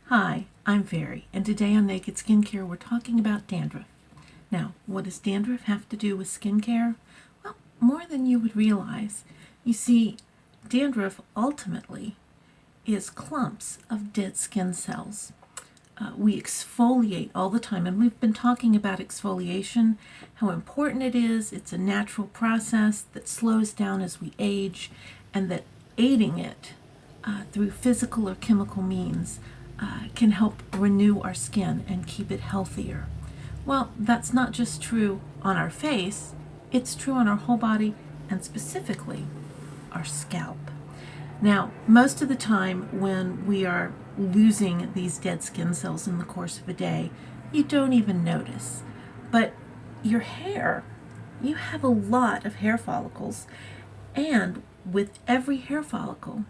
Hi, I'm Fairy, and today on Naked Skincare we're talking about dandruff. Now, what does dandruff have to do with skincare? Well, more than you would realize. You see, dandruff ultimately is clumps of dead skin cells. We exfoliate all the time, and we've been talking about exfoliation, how important it is. It's a natural process that slows down as we age, and that aiding it through physical or chemical means can help renew our skin and keep it healthier. Well, that's not just true on our face, it's true on our whole body, and specifically our scalp. Now, most of the time when we are losing these dead skin cells in the course of a day, you don't even notice. But your hair, you have a lot of hair follicles, and with every hair follicle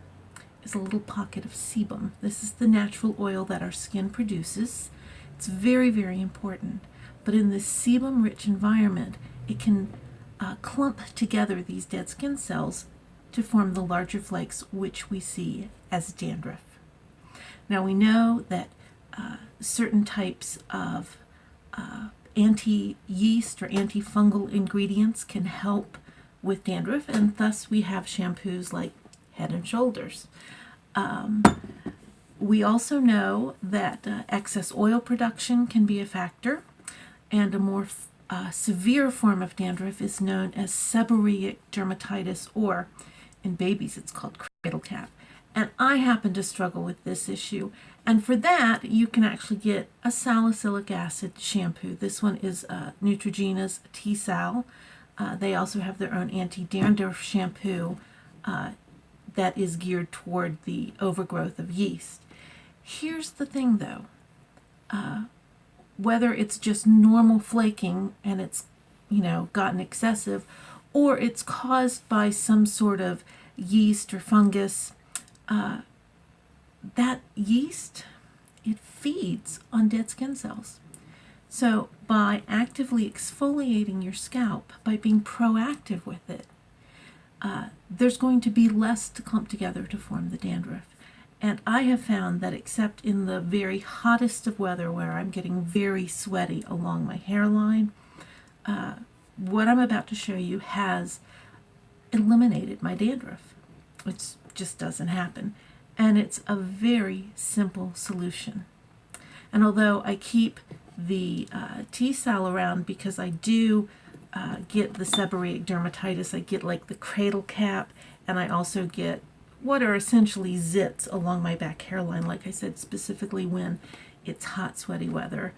is a little pocket of sebum. This is the natural oil that our skin produces. It's very, very important. But in this sebum-rich environment, it can clump together these dead skin cells to form the larger flakes, which we see as dandruff. Now we know that certain types of anti-yeast or antifungal ingredients can help with dandruff, and thus we have shampoos like Head and Shoulders. We also know that excess oil production can be a factor, and a more severe form of dandruff is known as seborrheic dermatitis, or in babies it's called cradle cap. And I happen to struggle with this issue, and for that you can actually get a salicylic acid shampoo. This one is Neutrogena's T-Sal. They also have their own anti-dandruff shampoo that is geared toward the overgrowth of yeast. Here's the thing though, whether it's just normal flaking and it's gotten excessive, or it's caused by some sort of yeast or fungus, that yeast, it feeds on dead skin cells. So by actively exfoliating your scalp, by being proactive with it, there's going to be less to clump together to form the dandruff. And I have found that except in the very hottest of weather where I'm getting very sweaty along my hairline, what I'm about to show you has eliminated my dandruff. It just doesn't happen. And it's a very simple solution. And although I keep the T-Sal around because I do get the seborrheic dermatitis, I get like the cradle cap, and I also get what are essentially zits along my back hairline, like I said, specifically when it's hot, sweaty weather.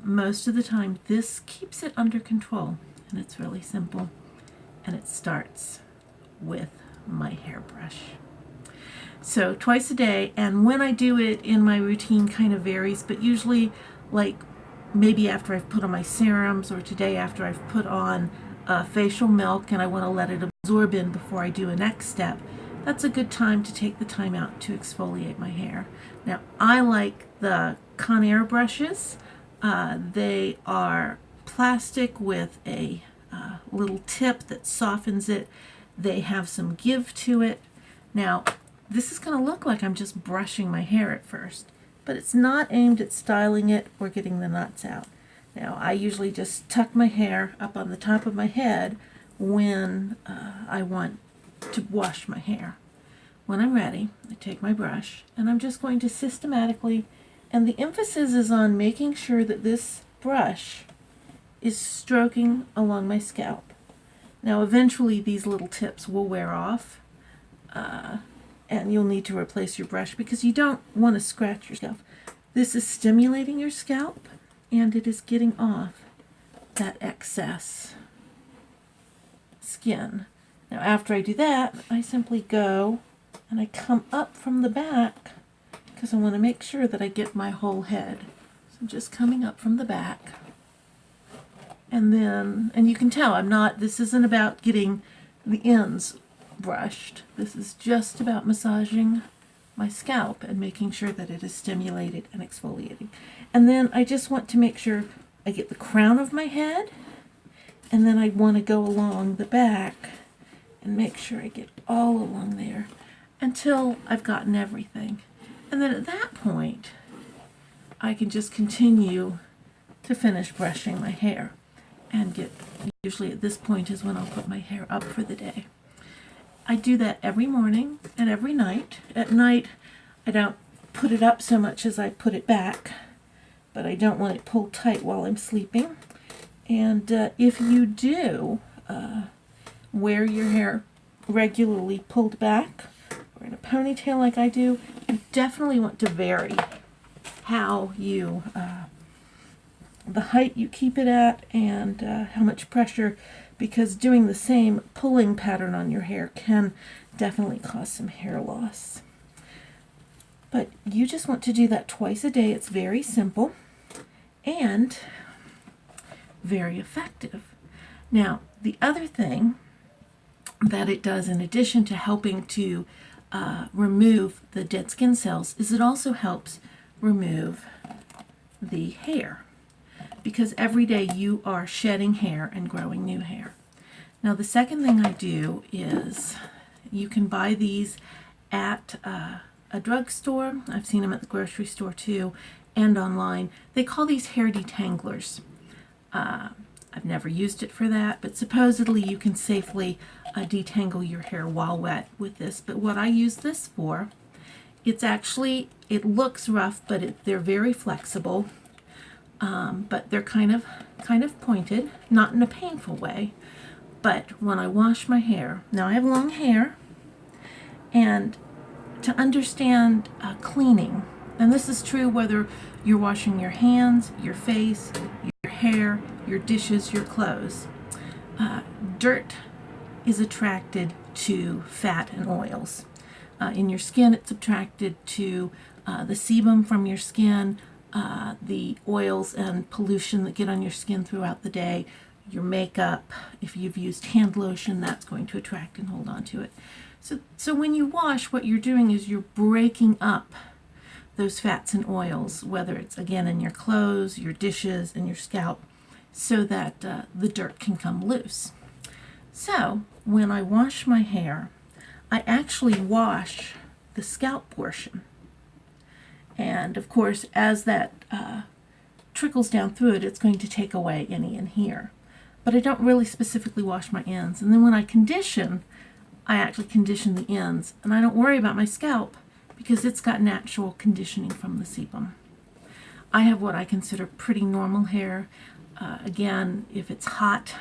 Most of the time this keeps it under control, and it's really simple, and it starts with my hairbrush. So twice a day, and when I do it in my routine kind of varies, but usually like maybe after I've put on my serums, or today after I've put on facial milk and I want to let it absorb in before I do a next step. That's a good time to take the time out to exfoliate my hair. Now, I like the Conair brushes. They are plastic with a little tip that softens it. They have some give to it. Now, this is going to look like I'm just brushing my hair at first, but it's not aimed at styling it or getting the knots out. Now, I usually just tuck my hair up on the top of my head when I want to wash my hair. When I'm ready, I take my brush and I'm just going to systematically, and the emphasis is on making sure that this brush is stroking along my scalp. Now, eventually these little tips will wear off, and you'll need to replace your brush because you don't want to scratch your scalp. This is stimulating your scalp, and it is getting off that excess skin. Now, after I do that, I simply go and I come up from the back because I want to make sure that I get my whole head. So I'm just coming up from the back. And then, and you can tell this isn't about getting the ends brushed. This is just about massaging my scalp and making sure that it is stimulated and exfoliating. And then I just want to make sure I get the crown of my head, and then I want to go along the back and make sure I get all along there until I've gotten everything. And then at that point, I can just continue to finish brushing my hair and usually at this point is when I'll put my hair up for the day. I do that every morning and every night. At night, I don't put it up so much as I put it back, but I don't want it pulled tight while I'm sleeping. And if you do wear your hair regularly pulled back or in a ponytail like I do, you definitely want to vary how you, the height you keep it at and how much pressure, because doing the same pulling pattern on your hair can definitely cause some hair loss. But you just want to do that twice a day. It's very simple and very effective. Now, the other thing that it does in addition to helping to remove the dead skin cells is it also helps remove the hair, because every day you are shedding hair and growing new hair. Now, the second thing I do is you can buy these at a drugstore. I've seen them at the grocery store too, and online. They call these hair detanglers. I've never used it for that, but supposedly you can safely detangle your hair while wet with this. But what I use this for, it's actually, it looks rough, but they're very flexible. But they're kind of pointed, not in a painful way. But when I wash my hair, now I have long hair, and to understand cleaning, and this is true whether you're washing your hands, your face, your hair, your dishes, your clothes. Dirt is attracted to fat and oils. In your skin, it's attracted to the sebum from your skin, the oils and pollution that get on your skin throughout the day, your makeup. If you've used hand lotion, that's going to attract and hold on to it. So when you wash, what you're doing is you're breaking up those fats and oils, whether it's, again, in your clothes, your dishes, and your scalp, so that the dirt can come loose. So when I wash my hair, I actually wash the scalp portion. And of course, as that trickles down through it, it's going to take away any in here. But I don't really specifically wash my ends. And then when I condition, I actually condition the ends. And I don't worry about my scalp because it's got natural conditioning from the sebum. I have what I consider pretty normal hair. Again, if it's hot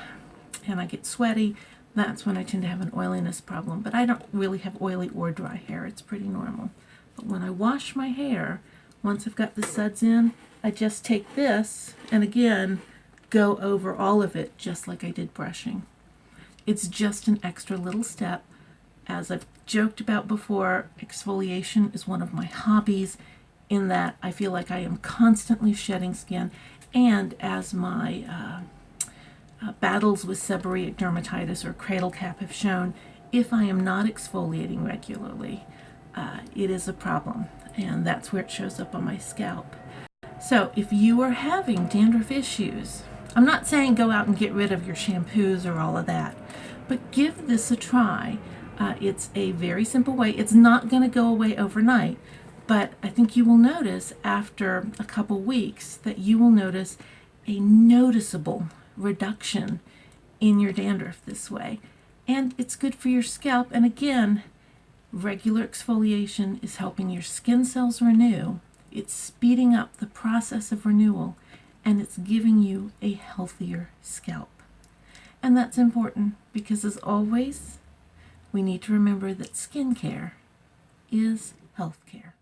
and I get sweaty, that's when I tend to have an oiliness problem. But I don't really have oily or dry hair. It's pretty normal. But when I wash my hair, once I've got the suds in, I just take this and again go over all of it just like I did brushing. It's just an extra little step. As I've joked about before, exfoliation is one of my hobbies, in that I feel like I am constantly shedding skin, and as my battles with seborrheic dermatitis or cradle cap have shown, if I am not exfoliating regularly, it is a problem, and that's where it shows up on my scalp. So if you are having dandruff issues, I'm not saying go out and get rid of your shampoos or all of that, but give this a try. It's a very simple way. It's not going to go away overnight, but I think you will notice after a couple weeks that you will notice a noticeable reduction in your dandruff this way. And it's good for your scalp. And again, regular exfoliation is helping your skin cells renew. It's speeding up the process of renewal, and it's giving you a healthier scalp. And that's important because, as always, we need to remember that skincare is healthcare.